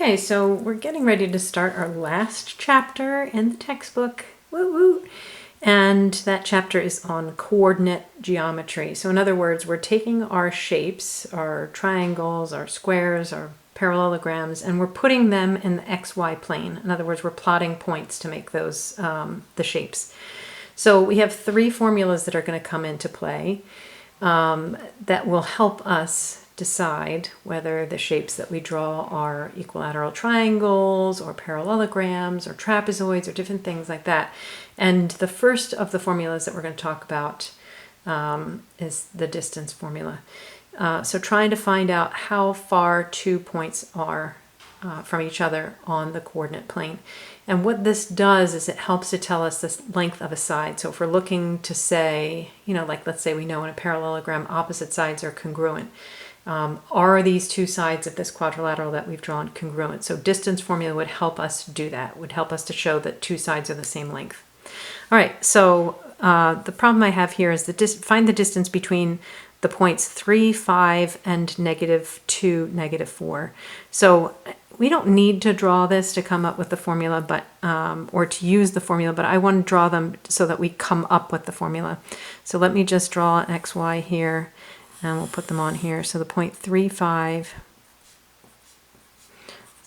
Okay, so we're getting ready to start our last chapter in the textbook. Woo woo! And that chapter is on coordinate geometry. So in other words, we're taking our shapes, our triangles, our squares, our parallelograms, and we're putting them in the XY plane. In other words, we're plotting points to make those the shapes. So we have three formulas that are going to come into play that will help us decide whether the shapes that we draw are equilateral triangles or parallelograms or trapezoids or different things like that. And the first of the formulas that we're going to talk about is the distance formula. So trying to find out how far 2 points are from each other on the coordinate plane. And what this does is it helps to tell us the length of a side. So if we're looking to say, like let's say we know in a parallelogram opposite sides are congruent. Are these two sides of this quadrilateral that we've drawn congruent? So distance formula would help us do that, would help us to show that two sides are the same length. All right, so the problem I have here is find the distance between the points 3, 5, and -2, -4. So we don't need to draw this to come up with the formula, but or to use the formula, but I want to draw them so that we come up with the formula. So let me just draw an XY here. And we'll put them on here. So the point 3, 5.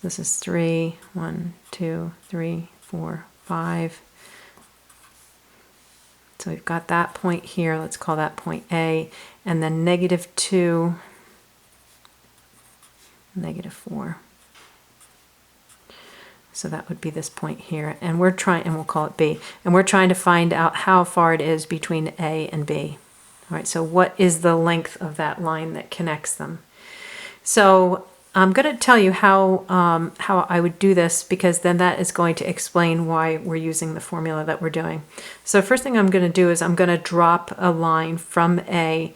This is 3, 1, 2, 3, 4, 5. So we've got that point here. Let's call that point A. And then -2, -4. So that would be this point here. And we'll call it B. And we're trying to find out how far it is between A and B. All right, so what is the length of that line that connects them? So I'm going to tell you how I would do this, because then that is going to explain why we're using the formula that we're doing. So first thing I'm going to do is I'm going to drop a line from A.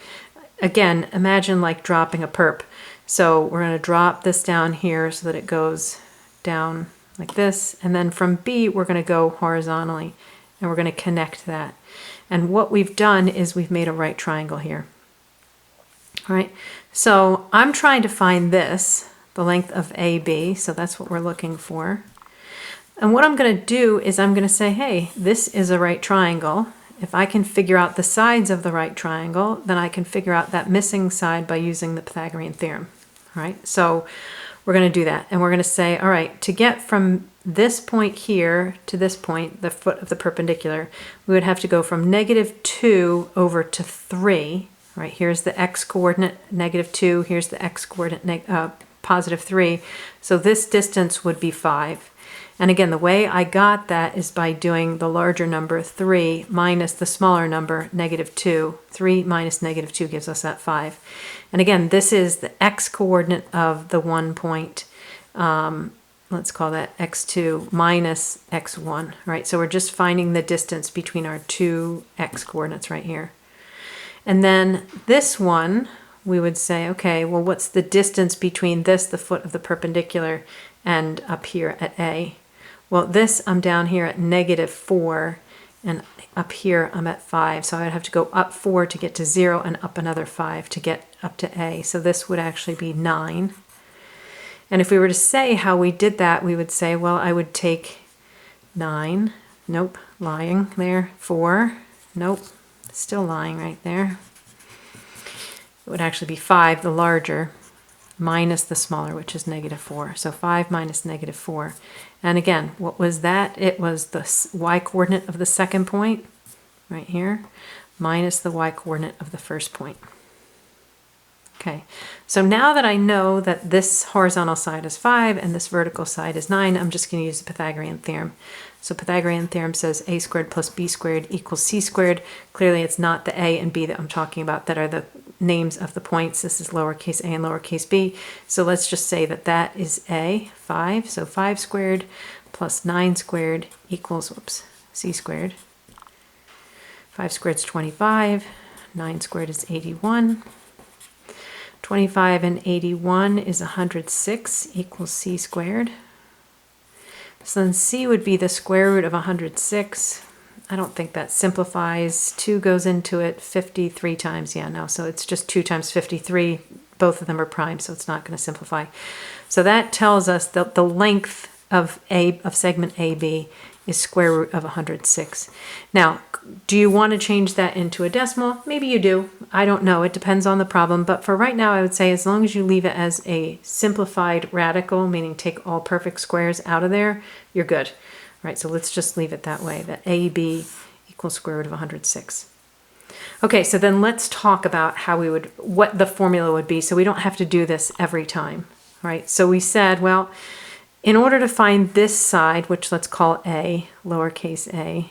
Again, imagine like dropping a perp. So we're going to drop this down here so that it goes down like this. And then from B, we're going to go horizontally, and we're going to connect that. And what we've done is we've made a right triangle here. All right, so I'm trying to find this, the length of AB, so that's what we're looking for. And what I'm going to do is I'm going to say, hey, this is a right triangle. If I can figure out the sides of the right triangle, then I can figure out that missing side by using the Pythagorean theorem. All right, so we're going to do that. And we're going to say, all right, to get from this point here to this point, the foot of the perpendicular, we would have to go from -2 over to 3. Right, here's the x coordinate, -2. Here's the x coordinate, +3. So this distance would be 5. And again, the way I got that is by doing the larger number 3 minus the smaller number -2. 3 minus -2 gives us that 5. And again, this is the x coordinate of the 1 point. Let's call that x2 minus x1, right? So we're just finding the distance between our two x coordinates right here. And then this one, we would say, okay, well, what's the distance between this, the foot of the perpendicular, and up here at A? Well, this, I'm down here at -4, and up here I'm at 5. So I'd have to go up 4 to get to 0 and up another 5 to get up to A. So this would actually be 9. And if we were to say how we did that, we would say, well, I would take 9, nope, lying there, 4, nope, still lying right there. It would actually be 5, the larger, minus the smaller, which is -4. So 5 minus -4. And again, what was that? It was the y coordinate of the second point, right here, minus the y coordinate of the first point. Okay, so now that I know that this horizontal side is 5 and this vertical side is 9, I'm just going to use the Pythagorean theorem. So Pythagorean theorem says a squared plus b squared equals c squared. Clearly it's not the a and b that I'm talking about that are the names of the points. This is lowercase a and lowercase b. So let's just say that that is a, 5. So 5 squared plus 9 squared equals, c squared. 5 squared is 25. 9 squared is 81. 25 and 81 is 106 equals c squared. So then c would be the square root of 106. I don't think that simplifies. 2 goes into it 53 times. Yeah, no, so it's just 2 times 53 both of them are prime, so it's not going to simplify. So that tells us that the length of segment AB is square root of 106. Now, do you want to change that into a decimal? Maybe you do. I don't know. It depends on the problem. But for right now, I would say as long as you leave it as a simplified radical, meaning take all perfect squares out of there, you're good. All right, so let's just leave it that way, that AB equals square root of 106. Okay, so then let's talk about what the formula would be so we don't have to do this every time. All right, so we said, well, in order to find this side, which let's call A, lowercase a,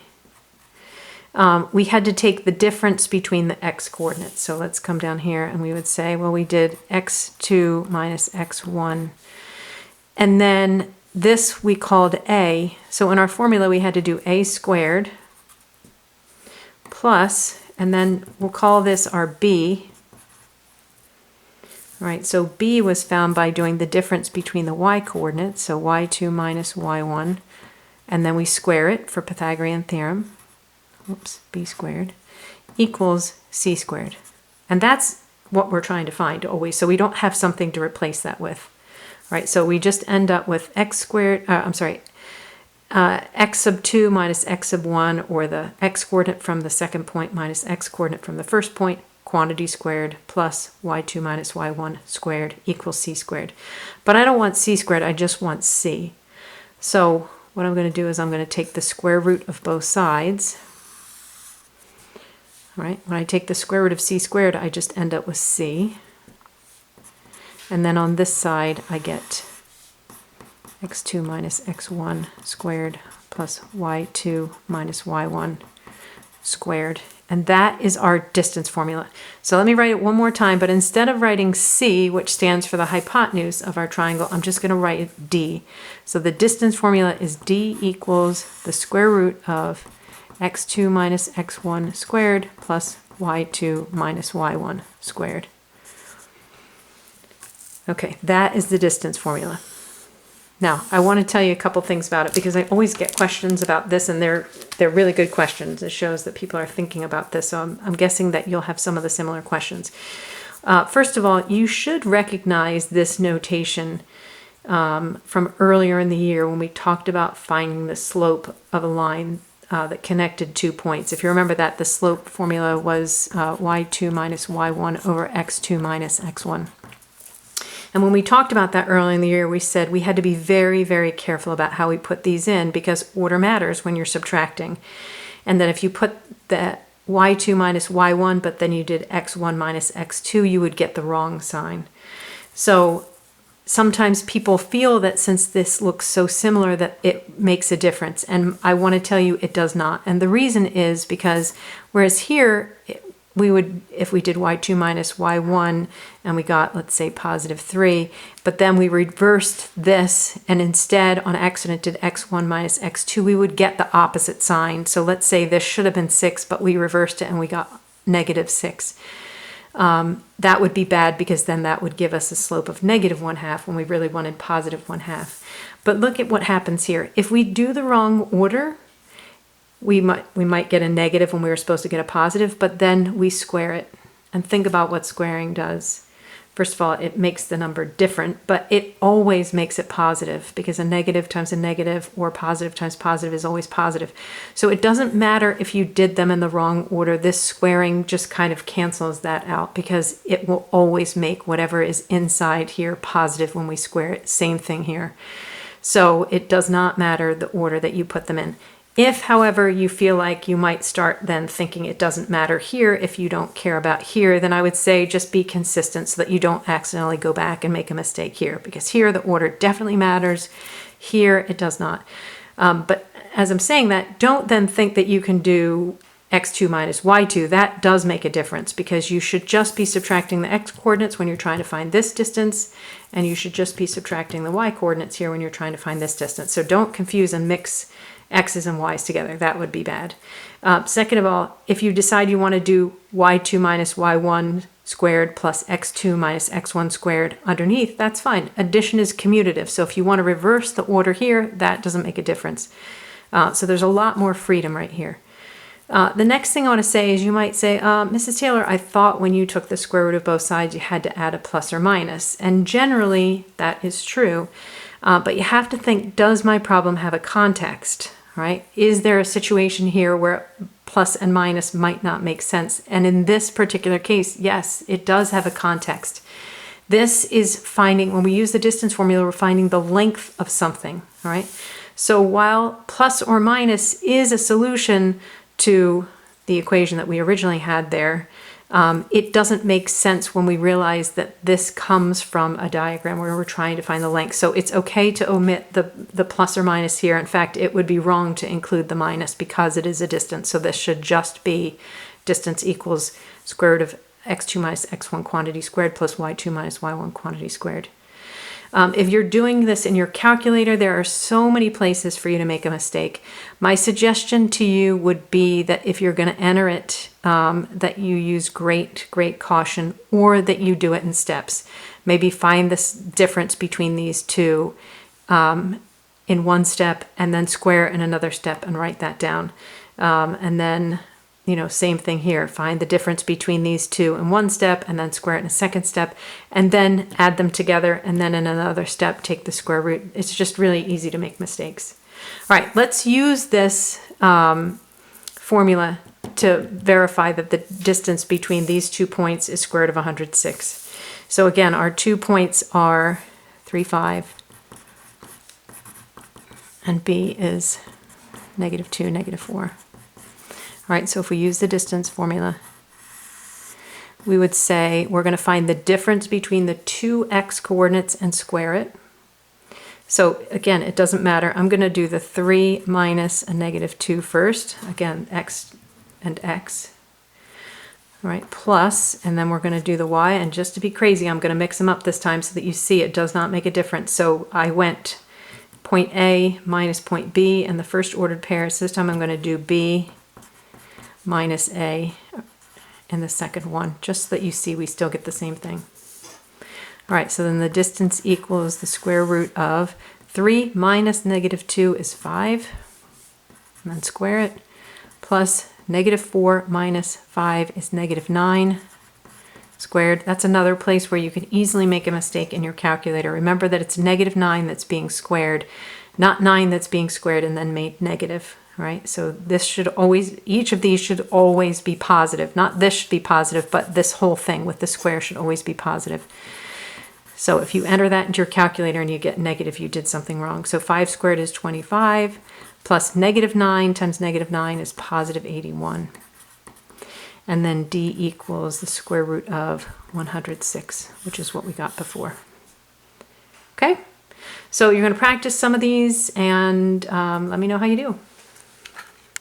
we had to take the difference between the x coordinates. So let's come down here and we would say, well, we did x2 minus x1. And then this we called A. So in our formula, we had to do A squared plus, and then we'll call this our B. All right, so B was found by doing the difference between the y coordinates, so y2 minus y1, and then we square it for Pythagorean Theorem. Oops, B squared equals C squared. And that's what we're trying to find always, so we don't have something to replace that with. All right, so we just end up with x squared, x sub 2 minus x sub 1, or the x coordinate from the second point minus x coordinate from the first point, quantity squared plus y2 minus y1 squared equals c squared. But I don't want c squared, I just want c. So what I'm going to do is I'm going to take the square root of both sides. All right, when I take the square root of c squared, I just end up with c. And then on this side, I get x2 minus x1 squared plus y2 minus y1 squared. And that is our distance formula. So let me write it one more time, but instead of writing C, which stands for the hypotenuse of our triangle, I'm just going to write D. So the distance formula is D equals the square root of x2 minus x1 squared plus y2 minus y1 squared. Okay, that is the distance formula. Now, I want to tell you a couple things about it because I always get questions about this, and they're really good questions. It shows that people are thinking about this, so I'm guessing that you'll have some of the similar questions. First of all, you should recognize this notation from earlier in the year when we talked about finding the slope of a line that connected 2 points. If you remember that, the slope formula was y2 minus y1 over x2 minus x1. And when we talked about that early in the year, we said we had to be very, very careful about how we put these in because order matters when you're subtracting. And that if you put the y2 minus y1, but then you did x1 minus x2, you would get the wrong sign. So sometimes people feel that since this looks so similar that it makes a difference. And I want to tell you it does not. And the reason is because whereas here, we would, if we did y2 minus y1 and we got, let's say, positive 3, but then we reversed this and instead on accident did x1 minus x2, we would get the opposite sign. So let's say this should have been 6, but we reversed it and we got negative 6. That would be bad because then that would give us a slope of negative 1/2 when we really wanted positive 1/2. But look at what happens here. If we do the wrong order, we might get a negative when we were supposed to get a positive, but then we square it. And think about what squaring does. First of all, it makes the number different, but it always makes it positive because a negative times a negative or positive times positive is always positive. So it doesn't matter if you did them in the wrong order. This squaring just kind of cancels that out because it will always make whatever is inside here positive when we square it. Same thing here. So it does not matter the order that you put them in. If, however, you feel like you might start then thinking it doesn't matter here, if you don't care about here, then I would say just be consistent so that you don't accidentally go back and make a mistake here. Because here the order definitely matters, here it does not. But as I'm saying that, don't then think that you can do x2 minus y2. That does make a difference because you should just be subtracting the x coordinates when you're trying to find this distance, and you should just be subtracting the y coordinates here when you're trying to find this distance. So don't confuse and mix x's and y's together. That would be bad. Second of all, if you decide you want to do y2 minus y1 squared plus x2 minus x1 squared underneath, that's fine. Addition is commutative. So if you want to reverse the order here, that doesn't make a difference. So there's a lot more freedom right here. The next thing I want to say is you might say, Mrs. Taylor, I thought when you took the square root of both sides, you had to add a plus or minus. And generally, that is true. But you have to think, does my problem have a context, right? Is there a situation here where plus and minus might not make sense? And in this particular case, yes, it does have a context. This is finding, when we use the distance formula, we're finding the length of something, all right? So while plus or minus is a solution to the equation that we originally had there, it doesn't make sense when we realize that this comes from a diagram where we're trying to find the length. So it's okay to omit the plus or minus here. In fact, it would be wrong to include the minus because it is a distance. So this should just be distance equals square root of x2 minus x1 quantity squared plus y2 minus y1 quantity squared. If you're doing this in your calculator, there are so many places for you to make a mistake. My suggestion to you would be that if you're going to enter it, that you use great caution, or that you do it in steps. Maybe find this difference between these two in one step, and then square in another step and write that down. And then, same thing here. Find the difference between these two in one step and then square it in a second step, and then add them together, and then in another step take the square root. It's just really easy to make mistakes. All right, let's use this formula to verify that the distance between these 2 points is square root of 106. So again, our 2 points are 3, 5, and B is -2, -4. All right, so if we use the distance formula, we would say we're going to find the difference between the two x coordinates and square it. So again, it doesn't matter. I'm going to do the 3 minus a -2 first. Again, x and x. All right, plus, and then we're going to do the y. And just to be crazy, I'm going to mix them up this time so that you see it does not make a difference. So I went point A minus point B in the first ordered pairs. This time I'm going to do B minus A in the second one, just so that you see we still get the same thing. All right, so then the distance equals the square root of 3 minus -2 is 5, and then square it, plus -4 minus 5 is -9 squared. That's another place where you can easily make a mistake in your calculator. Remember that it's -9 that's being squared, not 9 that's being squared and then made negative. Right, so this should always, each of these should always be positive. Not this should be positive, but this whole thing with the square should always be positive. So if you enter that into your calculator and you get negative, you did something wrong. So 5 squared is 25, plus -9 times -9 is positive 81. And then D equals the square root of 106, which is what we got before. Okay, so you're going to practice some of these and let me know how you do.